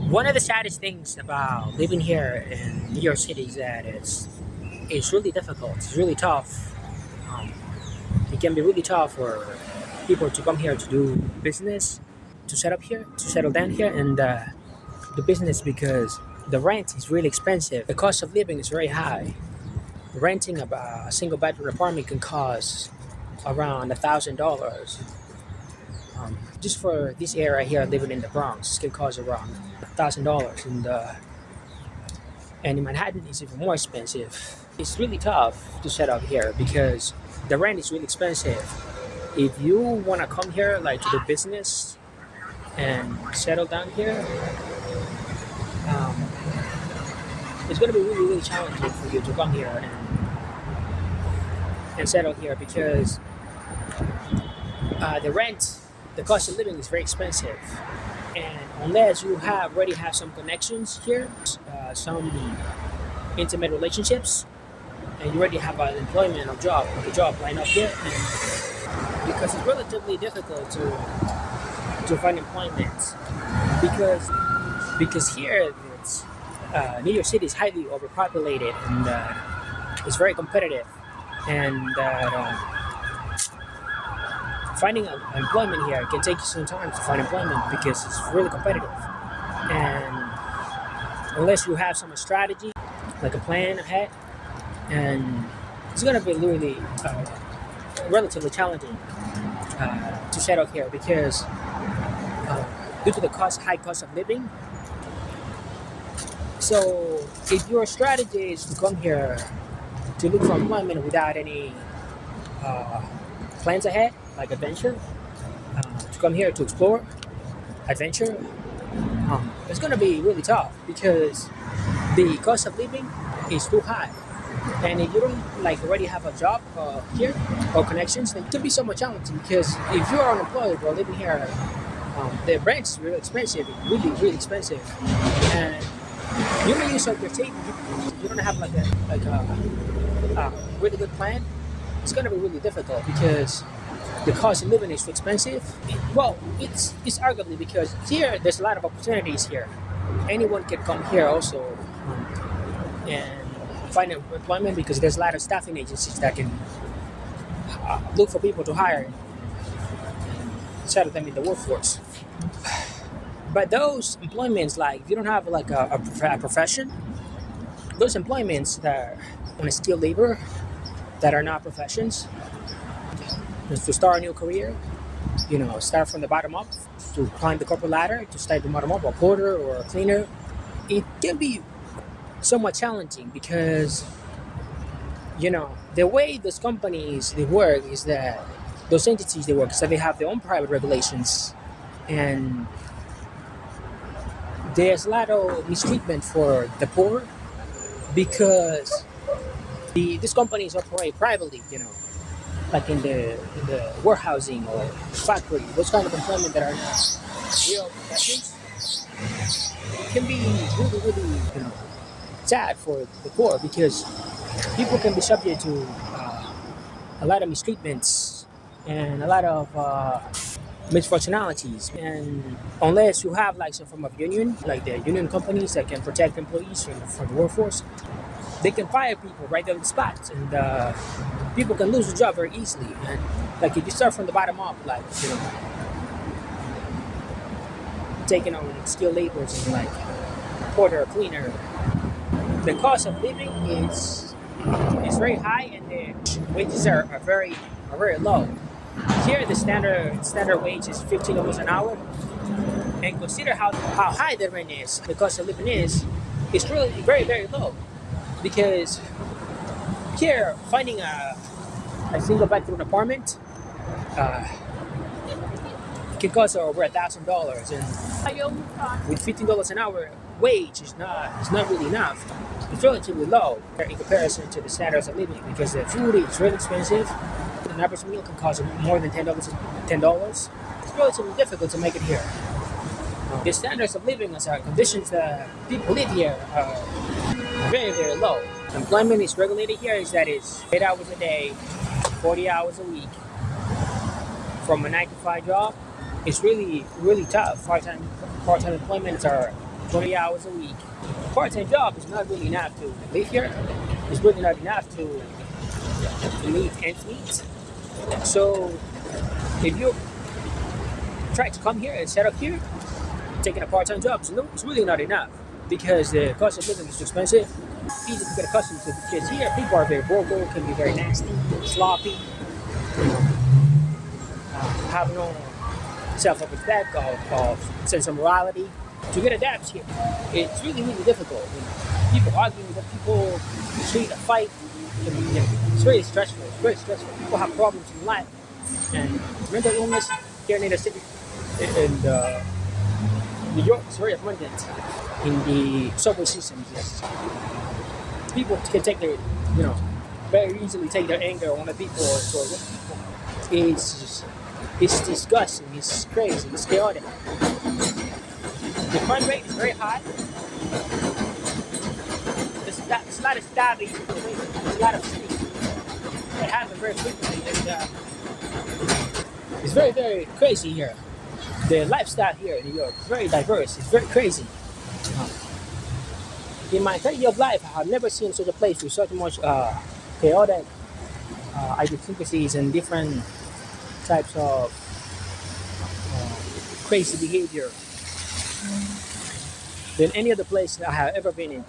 One of the saddest things about living here in New York City is that it's really difficult. It's really tough. Um, it can be really tough for people to come here to do business, to set up here, to settle down here, and do business because the rent is really expensive. The cost of living is very high. Renting a single bedroom apartment can cost around $1,000. Just for this area here, living in the Bronx, it can cost around $1,000, and in Manhattan, it's even more expensive. It's really tough to set up here because the rent is really expensive. If you want to come here, like to do business and settle down here, um, it's going to be really, really challenging for you to come here and settle here because the rent, the cost of living is very expensive. And unless you already have some connections here, some intimate relationships, and you already have an employment or job, like a job lined up here, because it's relatively difficult to find employment because here New York City is highly overpopulated and it's very competitive, and finding employment here can take you some time to find employment because it's really competitive. And unless you have some strategy, like a plan ahead, and it's going to be really relatively challenging to settle here because due to the high cost of living. So if your strategy is to come here to look for employment without any plans ahead, like adventure, to come here to explore, adventure, it's going to be really tough because the cost of living is too high. And if you don't like already have a job here or connections, then it can be somewhat challenging because if you are unemployed or living here, the rent is really expensive, really, really expensive. And you may use up your savings. If you don't have like a really good plan, it's going to be really difficult because the cost of living is too expensive. It's arguably because here there's a lot of opportunities here. Anyone can come here also and find employment because there's a lot of staffing agencies that can look for people to hire and settle them in the workforce. But those employments, like if you don't have like a profession, those employments that are on a skilled labor that are not professions, just to start a new career, start from the bottom up, to climb the corporate ladder, to start the bottom up, a porter or a cleaner, it can be somewhat challenging because, the way those companies, they work is that those entities they work, so they have their own private regulations, and there's a lot of mistreatment for the poor because these companies operate privately, like in the warehousing or factory, those kind of employment that are not real professions, can be really, really, sad for the poor because people can be subject to a lot of mistreatments and a lot of misfunctionalities. And unless you have like some form of union, like the union companies that can protect employees from the workforce, they can fire people right there on the spot, and people can lose a job very easily. And like if you start from the bottom up, like taking on skilled laborers and like porter, cleaner, the cost of living is very high, and the wages are very low. Here, the standard wage is $15 an hour, and consider how high the rent is. The cost of living is really very, very low because here finding a single bedroom apartment can cost over $1,000, and with $15 an hour, wage is not really enough. It's relatively low in comparison to the standards of living because the food is really expensive. An average meal can cost more than $10. It's relatively difficult to make it here. The standards of living as our conditions that people live here are very, very low. Employment is regulated here is that it's 8 hours a day, 40 hours a week from a 9 to 5 job. It's really, really tough. Part-time employments are 20 hours a week. Part-time job is not really enough to live here. It's really not enough to meet ends meet. So if you try to come here and set up here, taking a part-time job, it's really not enough because the cost of living is too expensive. Easy to get accustomed to because here people are very vocal, can be very nasty, sloppy, have no self-respect of sense of morality. To get adapted here, it's really difficult. People arguing with people, street a fight. It's very stressful. It's very stressful. People have problems in life, and mental illness here in the city in New York is very abundant in the subway systems. Yes. People can take their, very easily take their anger on the people or with people. It's disgusting. It's crazy. It's chaotic. The crime rate is very high. There's a lot of stabbing. There's a lot of stealing that happen very frequently. And it's very crazy here. The lifestyle here in New York is very diverse. It's very crazy. In my 30 years of life, I have never seen such a place with such much chaotic idiosyncrasies and different types of crazy behavior than any other place that I have ever been in.